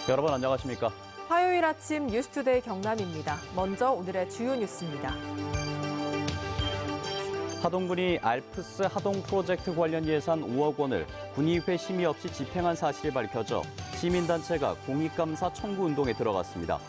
여러분 안녕하십니까? 화요일 아침 뉴스투데이 경남입니다. 먼저 오늘의 주요 뉴스입니다. 하동군이 알프스 하동 프로젝트 관련 예산 5억 원을 군의회 심의 없이 집행한 사실이 밝혀져 시민단체가 공익감사 청구 운동에 들어갔습니다.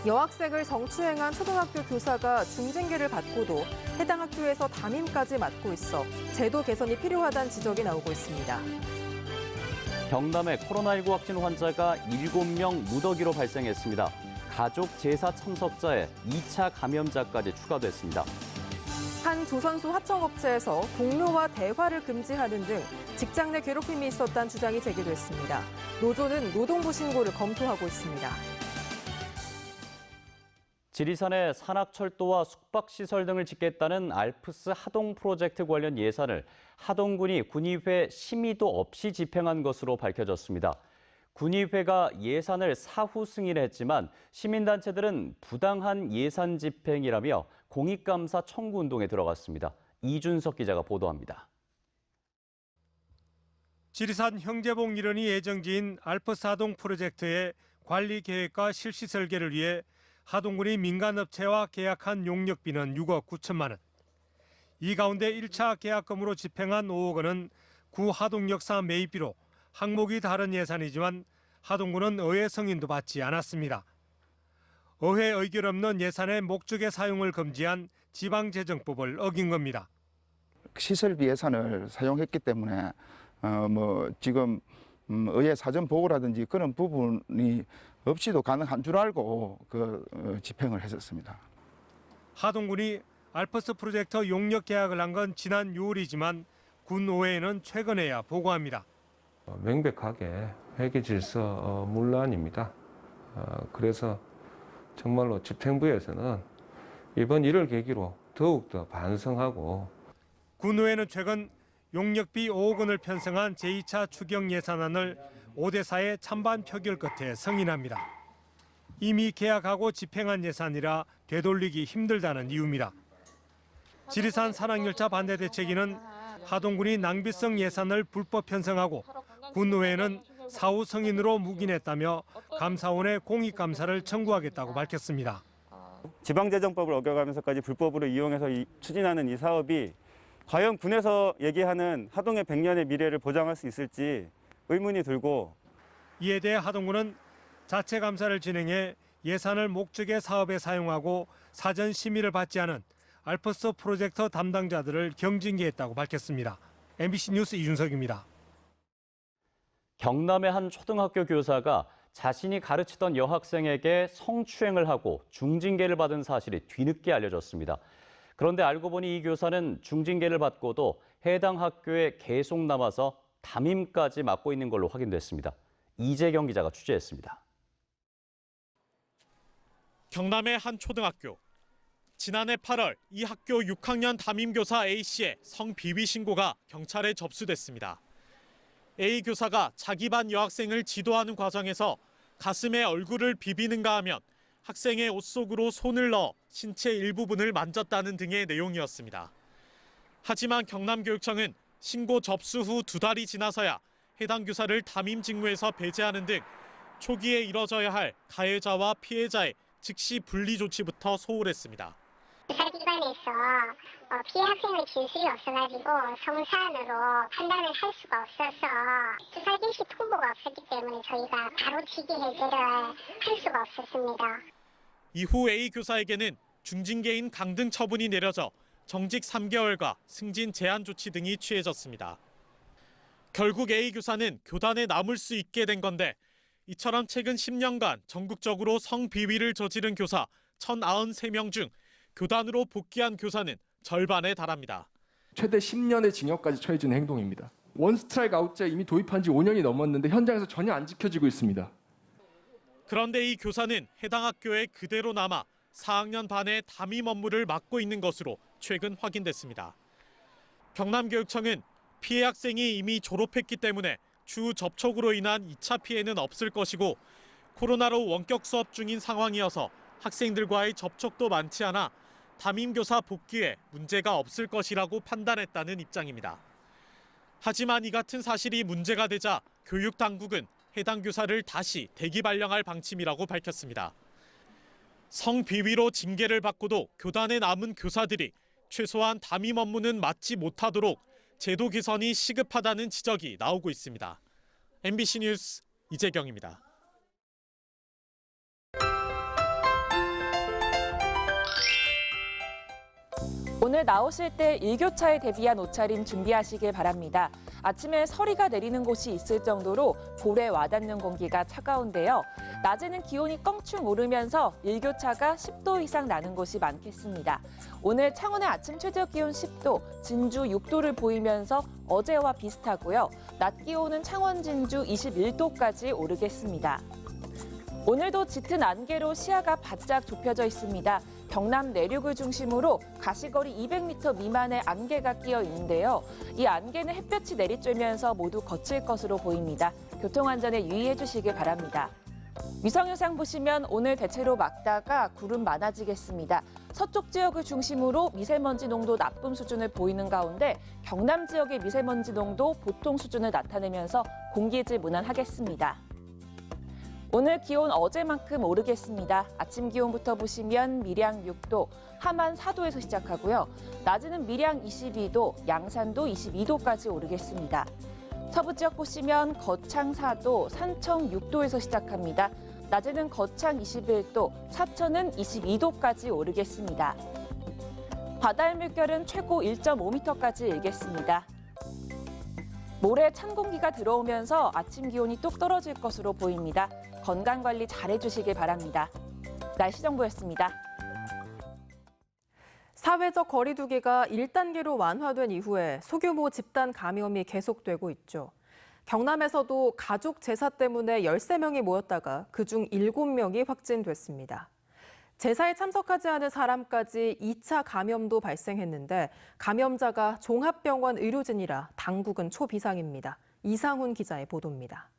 여학생을 성추행한 초등학교 교사가 중징계를 받고도 해당 학교에서 담임까지 맡고 있어 제도 개선이 필요하다는 지적이 나오고 있습니다. 경남에 코로나19 확진 환자가 7명 무더기로 발생했습니다. 가족 제사 참석자에 2차 감염자까지 추가됐습니다. 한 조선소 하청업체에서 동료와 대화를 금지하는 등 직장 내 괴롭힘이 있었다는 주장이 제기됐습니다. 노조는 노동부 신고를 검토하고 있습니다. 지리산에 산악철도와 숙박시설 등을 짓겠다는 알프스 하동 프로젝트 관련 예산을 하동군이 군의회 심의도 없이 집행한 것으로 밝혀졌습니다. 군의회가 예산을 사후 승인했지만 시민단체들은 부당한 예산 집행이라며 공익감사 청구 운동에 들어갔습니다. 이준석 기자가 보도합니다. 지리산 형제봉 일원이 예정지인 알프스 하동 프로젝트의 관리 계획과 실시 설계를 위해 하동군이 민간업체와 계약한 용역비는 6억 9천만 원. 이 가운데 1차 계약금으로 집행한 5억 원은 구 하동역사 매입비로 항목이 다른 예산이지만 하동군은 의회 승인도 받지 않았습니다. 의회 의결 없는 예산의 목적의 사용을 금지한 지방재정법을 어긴 겁니다. 시설비 예산을 사용했기 때문에 지금 의회 사전 보고라든지 그런 부분이 없이도 가능한 줄 알고 집행을 했었습니다. 하동군이 알프스 프로젝트 용역 계약을 한 건 지난 6월이지만 군의회는 최근에야 보고합니다. 명백하게 회계 질서 문란입니다. 그래서 정말로 집행부에서는 이번 일을 계기로 더욱더 반성하고 군의회는 최근 용역비 5억 원을 편성한 제2차 추경 예산안을 5대4의 찬반 표결 끝에 승인합니다. 이미 계약하고 집행한 예산이라 되돌리기 힘들다는 이유입니다. 지리산 산악열차 반대 대책위는 하동군이 낭비성 예산을 불법 편성하고 군의회는 사후 승인으로 묵인했다며 감사원에 공익감사를 청구하겠다고 밝혔습니다. 지방재정법을 어겨가면서까지 불법으로 이용해서 추진하는 이 사업이 과연 군에서 얘기하는 하동의 100년의 미래를 보장할 수 있을지 의문이 들고, 이에 대해 하동군은 자체 감사를 진행해 예산을 목적의 사업에 사용하고 사전 심의를 받지 않은 알프스 프로젝트 담당자들을 경징계했다고 밝혔습니다. MBC 뉴스 이준석입니다. 경남의 한 초등학교 교사가 자신이 가르치던 여학생에게 성추행을 하고 중징계를 받은 사실이 뒤늦게 알려졌습니다. 그런데 알고 보니 이 교사는 중징계를 받고도 해당 학교에 계속 남아서 담임까지 맡고 있는 걸로 확인됐습니다. 이재경 기자가 취재했습니다. 경남의 한 초등학교. 지난해 8월 이 학교 6학년 담임교사 A씨의 성비위 신고가 경찰에 접수됐습니다. A 교사가 자기 반 여학생을 지도하는 과정에서 가슴에 얼굴을 비비는가 하면 학생의 옷 속으로 손을 넣어 신체 일부분을 만졌다는 등의 내용이었습니다. 하지만 경남교육청은 신고 접수 후 2달이 지나서야 해당 교사를 담임 직무에서 배제하는 등 초기에 이뤄져야 할 가해자와 피해자의 즉시 분리 조치부터 소홀했습니다. 수사기관에서 피해 학생의 진술이 없어가지고 성사안으로 판단을 할 수가 없어서 수사 개시 통보가 없었기 때문에 저희가 바로 직위 해제를 할 수가 없었습니다. 이후 A 교사에게는 중징계인 강등 처분이 내려져 정직 3개월과 승진 제한 조치 등이 취해졌습니다. 결국 A 교사는 교단에 남을 수 있게 된 건데 이처럼 최근 10년간 전국적으로 성비위를 저지른 교사 1,093명 중 교단으로 복귀한 교사는 절반에 달합니다. 최대 10년의 징역까지 처해지는 행동입니다. 원 스트라이크 아웃제 이미 도입한 지 5년이 넘었는데 현장에서 전혀 안 지켜지고 있습니다. 그런데 이 교사는 해당 학교에 그대로 남아 4학년 반의 담임 업무를 맡고 있는 것으로 최근 확인됐습니다. 경남교육청은 피해 학생이 이미 졸업했기 때문에 추후 접촉으로 인한 2차 피해는 없을 것이고 코로나로 원격 수업 중인 상황이어서 학생들과의 접촉도 많지 않아 담임교사 복귀에 문제가 없을 것이라고 판단했다는 입장입니다. 하지만 이 같은 사실이 문제가 되자 교육당국은 해당 교사를 다시 대기 발령할 방침이라고 밝혔습니다. 성비위로 징계를 받고도 교단에 남은 교사들이 최소한 담임 업무는 맡지 못하도록 제도 개선이 시급하다는 지적이 나오고 있습니다. MBC 뉴스 이재경입니다. 오늘 나오실 때 일교차에 대비한 옷차림 준비하시길 바랍니다. 아침에 서리가 내리는 곳이 있을 정도로 볼에 와닿는 공기가 차가운데요. 낮에는 기온이 껑충 오르면서 일교차가 10도 이상 나는 곳이 많겠습니다. 오늘 창원의 아침 최저 기온 10도, 진주 6도를 보이면서 어제와 비슷하고요. 낮 기온은 창원, 진주 21도까지 오르겠습니다. 오늘도 짙은 안개로 시야가 바짝 좁혀져 있습니다. 경남 내륙을 중심으로 가시거리 200m 미만의 안개가 끼어 있는데요. 이 안개는 햇볕이 내리쬐면서 모두 거칠 것으로 보입니다. 교통안전에 유의해 주시길 바랍니다. 위성영상 보시면 오늘 대체로 맑다가 구름 많아지겠습니다. 서쪽 지역을 중심으로 미세먼지 농도 나쁨 수준을 보이는 가운데 경남 지역의 미세먼지 농도 보통 수준을 나타내면서 공기질 무난하겠습니다. 오늘 기온 어제만큼 오르겠습니다. 아침 기온부터 보시면 밀양 6도, 함안 4도에서 시작하고요. 낮에는 밀양 22도, 양산도 22도까지 오르겠습니다. 서부 지역 보시면 거창 4도, 산청 6도에서 시작합니다. 낮에는 거창 21도, 사천은 22도까지 오르겠습니다. 바다의 물결은 최고 1.5m까지 일겠습니다. 모레 찬 공기가 들어오면서 아침 기온이 뚝 떨어질 것으로 보입니다. 건강관리 잘해주시길 바랍니다. 날씨 정보였습니다. 사회적 거리 두기가 1단계로 완화된 이후에 소규모 집단 감염이 계속되고 있죠. 경남에서도 가족 제사 때문에 13명이 모였다가 그중 7명이 확진됐습니다. 제사에 참석하지 않은 사람까지 2차 감염도 발생했는데 감염자가 종합병원 의료진이라 당국은 초비상입니다. 이상훈 기자의 보도입니다.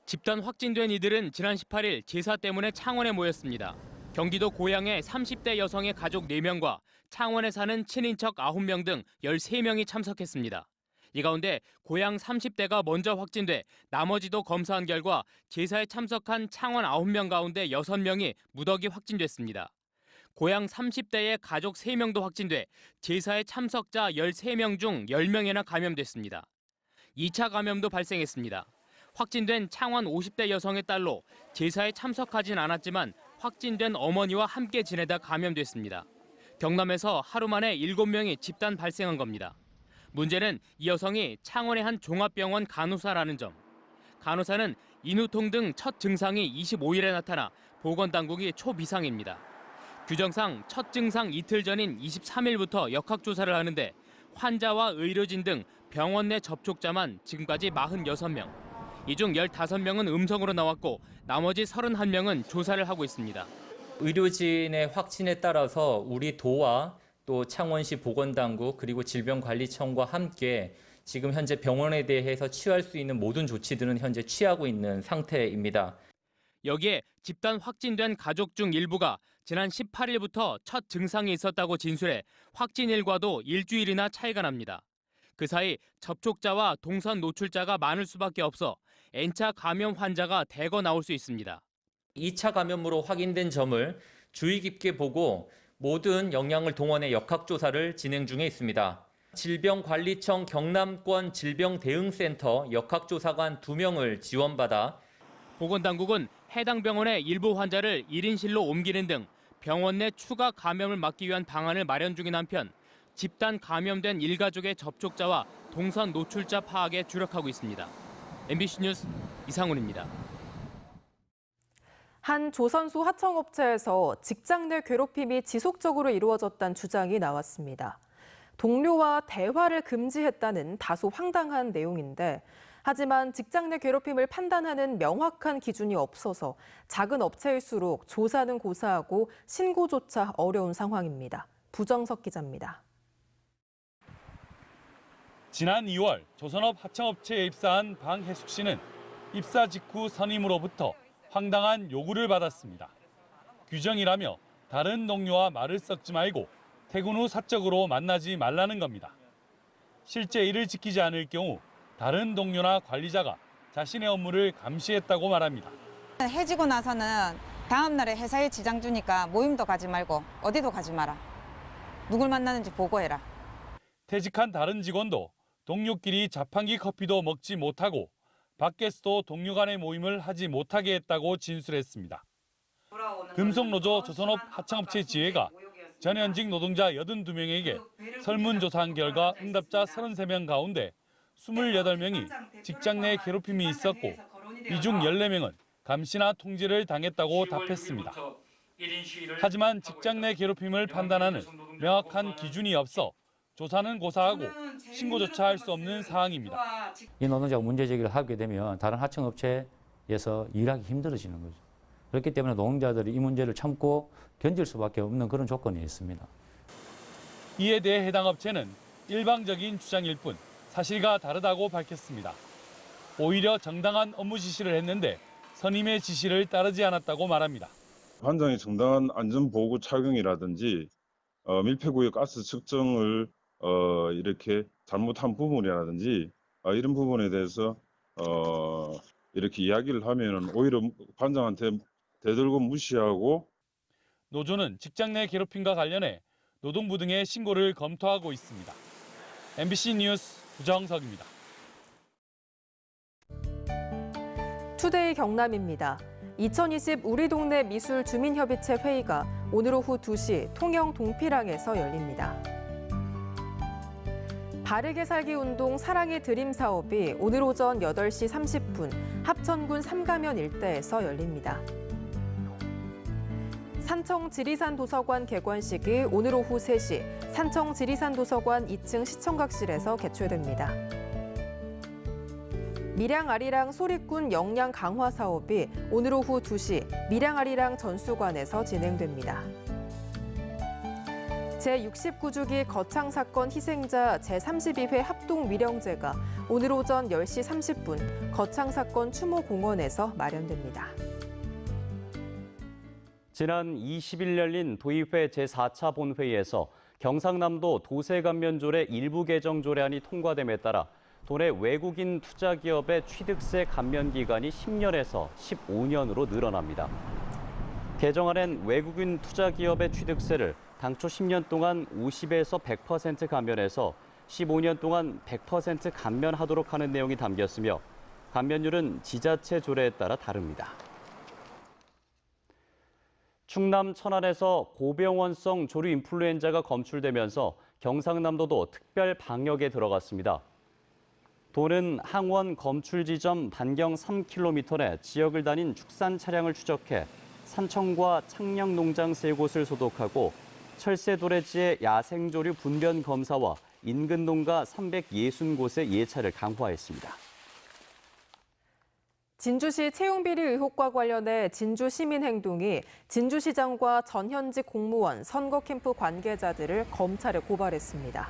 집단 확진된 이들은 지난 18일 제사 때문에 창원에 모였습니다. 경기도 고양의 30대 여성의 가족 4명과 창원에 사는 친인척 9명 등 13명이 참석했습니다. 이 가운데 고양 30대가 먼저 확진돼 나머지도 검사한 결과 제사에 참석한 창원 9명 가운데 6명이 무더기 확진됐습니다. 고양 30대의 가족 3명도 확진돼 제사에 참석자 13명 중 10명이나 감염됐습니다. 2차 감염도 발생했습니다. 확진된 창원 50대 여성의 딸로 제사에 참석하진 않았지만 확진된 어머니와 함께 지내다 감염됐습니다. 경남에서 하루 만에 7명이 집단 발생한 겁니다. 문제는 이 여성이 창원의 한 종합병원 간호사라는 점. 간호사는 인후통 등 첫 증상이 25일에 나타나 보건당국이 초비상입니다. 규정상 첫 증상 이틀 전인 23일부터 역학조사를 하는데 환자와 의료진 등 병원 내 접촉자만 지금까지 46명. 이 중 15명은 음성으로 나왔고 나머지 31명은 조사를 하고 있습니다. 의료진의 확진에 따라서 우리 도와 또 창원시 보건당국 그리고 질병관리청과 함께 지금 현재 병원에 대해서 취할 수 있는 모든 조치들은 현재 취하고 있는 상태입니다. 여기에 집단 확진된 가족 중 일부가 지난 18일부터 첫 증상이 있었다고 진술해 확진일과도 일주일이나 차이가 납니다. 그 사이 접촉자와 동선 노출자가 많을 수밖에 없어 N차 감염 환자가 대거 나올 수 있습니다. 2차 감염으로 확인된 점을 주의 깊게 보고 모든 역량을 동원해 역학조사를 진행 중에 있습니다. 질병관리청 경남권 질병대응센터 역학조사관 2명을 지원받아 보건당국은 해당 병원의 일부 환자를 1인실로 옮기는 등 병원 내 추가 감염을 막기 위한 방안을 마련 중인 한편 집단 감염된 일가족의 접촉자와 동선 노출자 파악에 주력하고 있습니다. MBC 뉴스 이상훈입니다. 한 조선소 하청업체에서 직장 내 괴롭힘이 지속적으로 이루어졌다는 주장이 나왔습니다. 동료와 대화를 금지했다는 다소 황당한 내용인데 하지만 직장 내 괴롭힘을 판단하는 명확한 기준이 없어서 작은 업체일수록 조사는 고사하고 신고조차 어려운 상황입니다. 부정석 기자입니다. 지난 2월 조선업 하청업체에 입사한 방혜숙 씨는 입사 직후 선임으로부터 황당한 요구를 받았습니다. 규정이라며 다른 동료와 말을 섞지 말고 퇴근 후 사적으로 만나지 말라는 겁니다. 실제 이를 지키지 않을 경우 다른 동료나 관리자가 자신의 업무를 감시했다고 말합니다. 해지고 나서는 다음 날에 회사에 지장 주니까 모임도 가지 말고 어디도 가지 마라. 누굴 만나는지 보고해라. 퇴직한 다른 직원도 동료끼리 자판기 커피도 먹지 못하고 밖에서도 동료 간의 모임을 하지 못하게 했다고 진술했습니다. 금속노조 조선업 하청업체 지회가 전현직 노동자 82명에게 설문조사한 결과 응답자 33명 가운데 28명이 직장 내 괴롭힘이 있었고 이 중 14명은 감시나 통지를 당했다고 답했습니다. 하지만 직장 내 괴롭힘을 판단하는 명확한 기준이 없어 조사는 고사하고 신고조차 할 수 없는 사항입니다. 이 노동자가 문제 제기를 하게 되면 다른 하청업체에서 일하기 힘들어지는 거죠. 그렇기 때문에 노동자들이 이 문제를 참고 견딜 수밖에 없는 그런 조건이 있습니다. 이에 대해 해당 업체는 일방적인 주장일 뿐 사실과 다르다고 밝혔습니다. 오히려 정당한 업무 지시를 했는데 선임의 지시를 따르지 않았다고 말합니다. 관장이 정당한 안전보호구 착용이라든지 밀폐구역 가스 측정을 이렇게 잘못한 부분이라든지 이런 부분에 대해서 이렇게 이야기를 하면은 오히려 관장한테 대들고 무시하고. 노조는 직장 내 괴롭힘과 관련해 노동부 등의 신고를 검토하고 있습니다. MBC 뉴스 구정석입니다. 투데이 경남입니다. 2020 우리 동네 미술 주민협의체 회의가 오늘 오후 2시 통영 동피랑에서 열립니다. 바르게 살기 운동 사랑의 드림 사업이 오늘 오전 8시 30분 합천군 삼가면 일대에서 열립니다. 산청 지리산 도서관 개관식이 오늘 오후 3시 산청 지리산 도서관 2층 시청각실에서 개최됩니다. 밀양아리랑 소리꾼 역량 강화 사업이 오늘 오후 2시 밀양아리랑 전수관에서 진행됩니다. 제69주기 거창 사건 희생자 제32회 합동 위령제가 오늘 오전 10시 30분 거창 사건 추모공원에서 마련됩니다. 지난 20일 열린 도의회 제4차 본회의에서 경상남도 도세감면조례 일부 개정 조례안이 통과됨에 따라 도내 외국인 투자기업의 취득세 감면 기간이 10년에서 15년으로 늘어납니다. 개정안엔 외국인 투자기업의 취득세를 당초 10년 동안 50에서 100% 감면해서 15년 동안 100% 감면하도록 하는 내용이 담겼으며 감면율은 지자체 조례에 따라 다릅니다. 충남 천안에서 고병원성 조류 인플루엔자가 검출되면서 경상남도도 특별 방역에 들어갔습니다. 도는 항원 검출 지점 반경 3km 내 지역을 다닌 축산 차량을 추적해 산청과 창녕 농장 3곳을 소독하고 철새 도래지의 야생조류 분변 검사와 인근 농가 360곳의 예찰을 강화했습니다. 진주시 채용비리 의혹과 관련해 진주시민행동이 진주시장과 전현직 공무원, 선거캠프 관계자들을 검찰에 고발했습니다.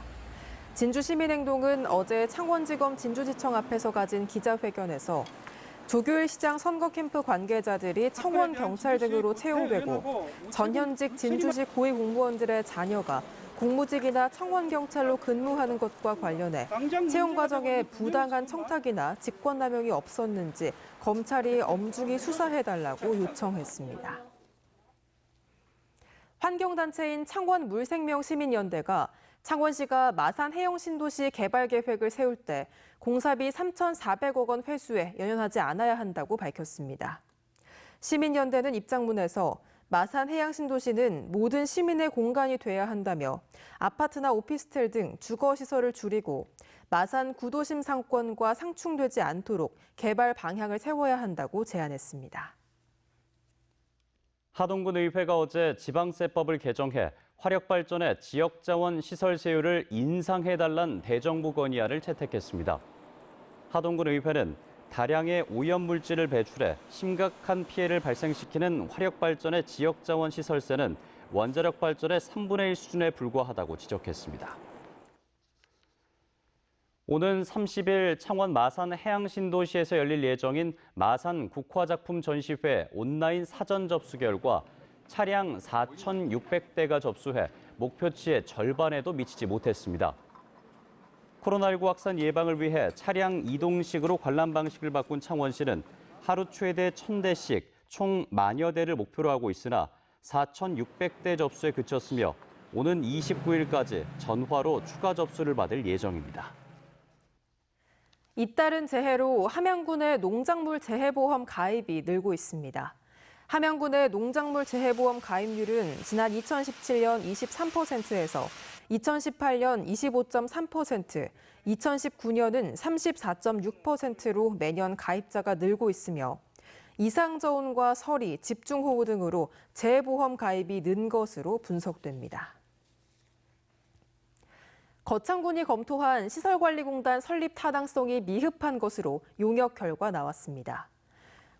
진주시민행동은 어제 창원지검 진주지청 앞에서 가진 기자회견에서 조규일 시장 선거캠프 관계자들이 청원경찰 등으로 채용되고 전현직 진주시 고위공무원들의 자녀가 공무직이나 청원경찰로 근무하는 것과 관련해 채용 과정에 부당한 청탁이나 직권남용이 없었는지 검찰이 엄중히 수사해달라고 요청했습니다. 환경단체인 창원물생명시민연대가 창원시가 마산 해영신도시 개발 계획을 세울 때 공사비 3,400억 원 회수에 연연하지 않아야 한다고 밝혔습니다. 시민연대는 입장문에서 마산 해양신도시는 모든 시민의 공간이 돼야 한다며 아파트나 오피스텔 등 주거시설을 줄이고 마산 구도심 상권과 상충되지 않도록 개발 방향을 세워야 한다고 제안했습니다. 하동군 의회가 어제 지방세법을 개정해 화력발전의 지역자원 시설 세율을 인상해달란 대정부 건의안을 채택했습니다. 하동군 의회는 다량의 오염물질을 배출해 심각한 피해를 발생시키는 화력발전의 지역자원 시설세는 원자력 발전의 3분의 1 수준에 불과하다고 지적했습니다. 오는 30일 창원 마산 해양신도시에서 열릴 예정인 마산 국화작품 전시회 온라인 사전 접수 결과 차량 4,600대가 접수해 목표치의 절반에도 미치지 못했습니다. 코로나19 확산 예방을 위해 차량 이동식으로 관람 방식을 바꾼 창원시는 하루 최대 1,000대씩 총 10,000여 대를 목표로 하고 있으나 4,600대 접수에 그쳤으며 오는 29일까지 전화로 추가 접수를 받을 예정입니다. 잇따른 재해로 함양군의 농작물 재해보험 가입이 늘고 있습니다. 함양군의 농작물 재해보험 가입률은 지난 2017년 23%에서 2018년 25.3%, 2019년은 34.6%로 매년 가입자가 늘고 있으며 이상저온과 서리, 집중호우 등으로 재해보험 가입이 는 것으로 분석됩니다. 거창군이 검토한 시설관리공단 설립 타당성이 미흡한 것으로 용역 결과 나왔습니다.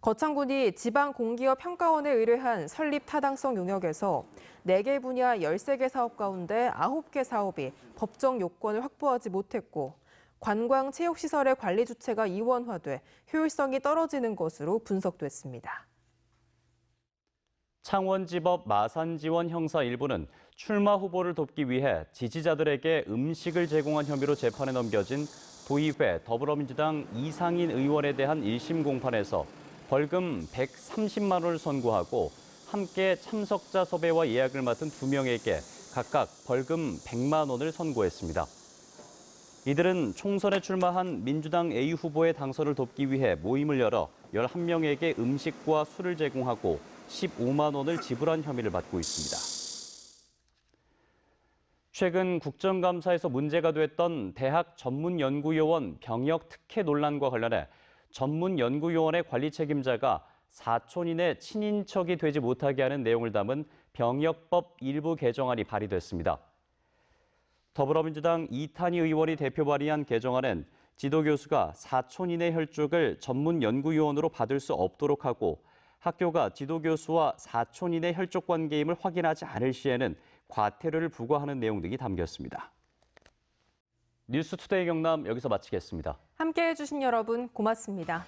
거창군이 지방공기업평가원에 의뢰한 설립 타당성 용역에서 4개 분야 13개 사업 가운데 9개 사업이 법정 요건을 확보하지 못했고 관광체육시설의 관리 주체가 이원화돼 효율성이 떨어지는 것으로 분석됐습니다. 창원지법 마산지원 형사 1부는 출마 후보를 돕기 위해 지지자들에게 음식을 제공한 혐의로 재판에 넘겨진 도의회 더불어민주당 이상인 의원에 대한 1심 공판에서 벌금 130만 원을 선고하고 함께 참석자 섭외와 예약을 맡은 2명에게 각각 벌금 100만 원을 선고했습니다. 이들은 총선에 출마한 민주당 A 후보의 당선을 돕기 위해 모임을 열어 11명에게 음식과 술을 제공하고 15만 원을 지불한 혐의를 받고 있습니다. 최근 국정감사에서 문제가 됐던 대학 전문연구요원 병역 특혜 논란과 관련해 전문연구요원의 관리 책임자가 사촌인의 친인척이 되지 못하게 하는 내용을 담은 병역법 일부 개정안이 발의됐습니다. 더불어민주당 이탄희 의원이 대표 발의한 개정안은 지도교수가 사촌인의 혈족을 전문연구요원으로 받을 수 없도록 하고 학교가 지도교수와 사촌인의 혈족 관계임을 확인하지 않을 시에는 과태료를 부과하는 내용 등이 담겼습니다. 뉴스투데이 경남 여기서 마치겠습니다. 함께해 주신 여러분 고맙습니다.